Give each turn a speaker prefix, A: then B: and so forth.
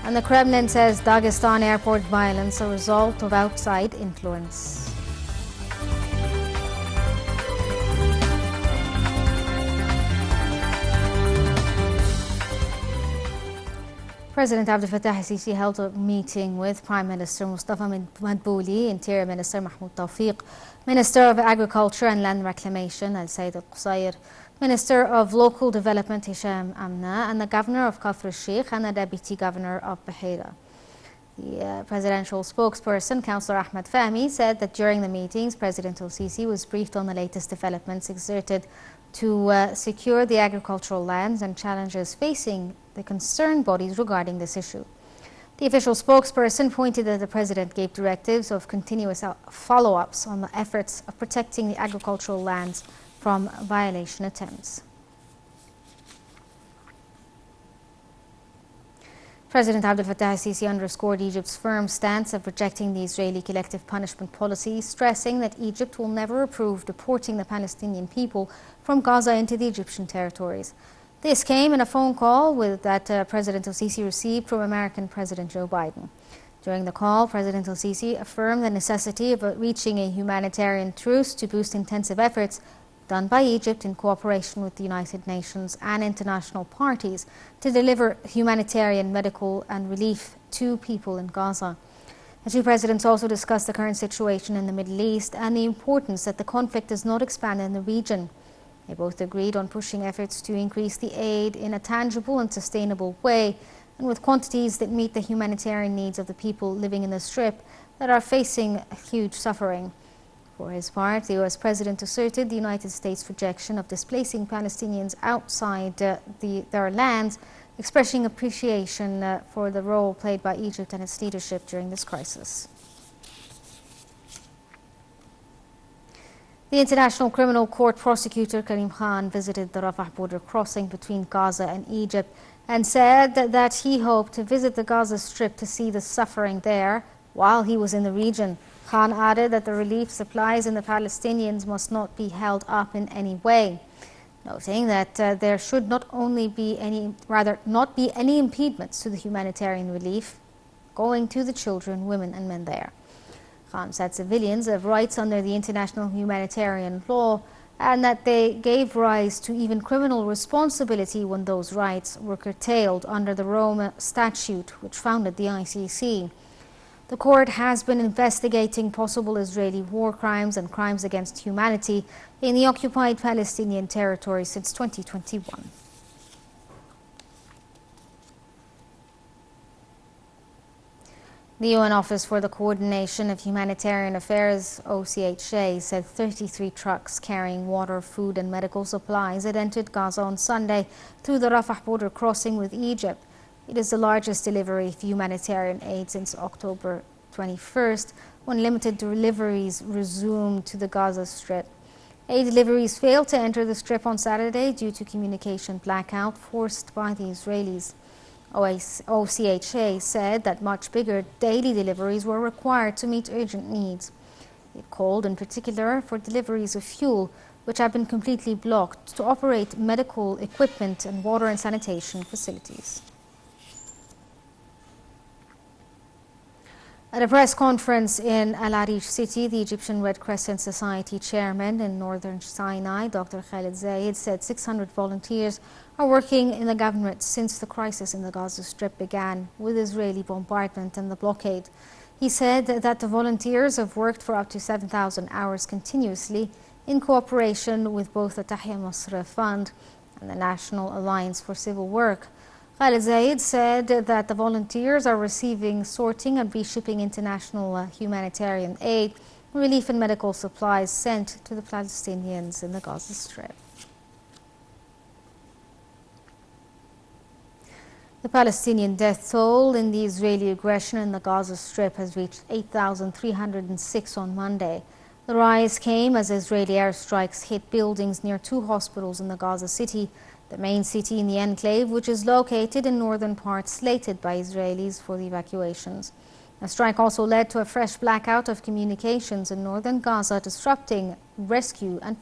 A: And the Kremlin says Dagestan airport violence a result of outside influence. President Abdel Fattah al-Sisi held a meeting with Prime Minister Mustafa Madbouli, Interior Minister Mahmoud Tawfiq, Minister of Agriculture and Land Reclamation Al-Said Al-Qusayr, Minister of Local Development Hisham Amna, and the Governor of Kafr al-Sheikh and the Deputy Governor of Bahira. The presidential spokesperson, Councillor Ahmed Fahmy, said that during the meetings, President al-Sisi was briefed on the latest developments exerted to secure the agricultural lands and challenges facing the concerned bodies regarding this issue. The official spokesperson pointed that the President gave directives of continuous follow-ups on the efforts of protecting the agricultural lands from violation attempts. President Abdel Fattah al-Sisi underscored Egypt's firm stance of rejecting the Israeli collective punishment policy, stressing that Egypt will never approve deporting the Palestinian people from Gaza into the Egyptian territories. This came in a phone call that President al-Sisi received from American President Joe Biden. During the call, President al-Sisi affirmed the necessity of reaching a humanitarian truce to boost intensive efforts done by Egypt in cooperation with the United Nations and international parties to deliver humanitarian, medical and relief to people in Gaza. The two presidents also discussed the current situation in the Middle East and the importance that the conflict does not expand in the region. They both agreed on pushing efforts to increase the aid in a tangible and sustainable way and with quantities that meet the humanitarian needs of the people living in the Strip that are facing huge suffering. For his part, the U.S. President asserted the United States' rejection of displacing Palestinians outside their lands, expressing appreciation for the role played by Egypt and its leadership during this crisis. The International Criminal Court prosecutor Karim Khan visited the Rafah border crossing between Gaza and Egypt and said that he hoped to visit the Gaza Strip to see the suffering there while he was in the region. Khan added that the relief supplies in the Palestinians must not be held up in any way, noting that there should not be any impediments to the humanitarian relief going to the children, women and men there. Khan said civilians have rights under the international humanitarian law and that they gave rise to even criminal responsibility when those rights were curtailed under the Rome Statute, which founded the ICC. The court has been investigating possible Israeli war crimes and crimes against humanity in the occupied Palestinian territory since 2021. The UN Office for the Coordination of Humanitarian Affairs, OCHA, said 33 trucks carrying water, food and medical supplies had entered Gaza on Sunday through the Rafah border crossing with Egypt. It is the largest delivery of humanitarian aid since October 21st, when limited deliveries resumed to the Gaza Strip. Aid deliveries failed to enter the Strip on Saturday due to communication blackout forced by the Israelis. OCHA said that much bigger daily deliveries were required to meet urgent needs. It called in particular for deliveries of fuel, which have been completely blocked, to operate medical equipment and water and sanitation facilities. At a press conference in Al Arish city, the Egyptian Red Crescent Society chairman in northern Sinai, Dr. Khalid Zayed, said 600 volunteers are working in the government since the crisis in the Gaza Strip began with Israeli bombardment and the blockade. He said that the volunteers have worked for up to 7,000 hours continuously in cooperation with both the Tahya Masra Fund and the National Alliance for Civil Work. Khalid Zayed said that the volunteers are receiving, sorting and reshipping international humanitarian aid, relief and medical supplies sent to the Palestinians in the Gaza Strip. The Palestinian death toll in the Israeli aggression in the Gaza Strip has reached 8,306 on Monday. The rise came as Israeli airstrikes hit buildings near two hospitals in the Gaza city, the main city in the enclave, which is located in northern parts slated by Israelis for the evacuations. The strike also led to a fresh blackout of communications in northern Gaza, disrupting rescue and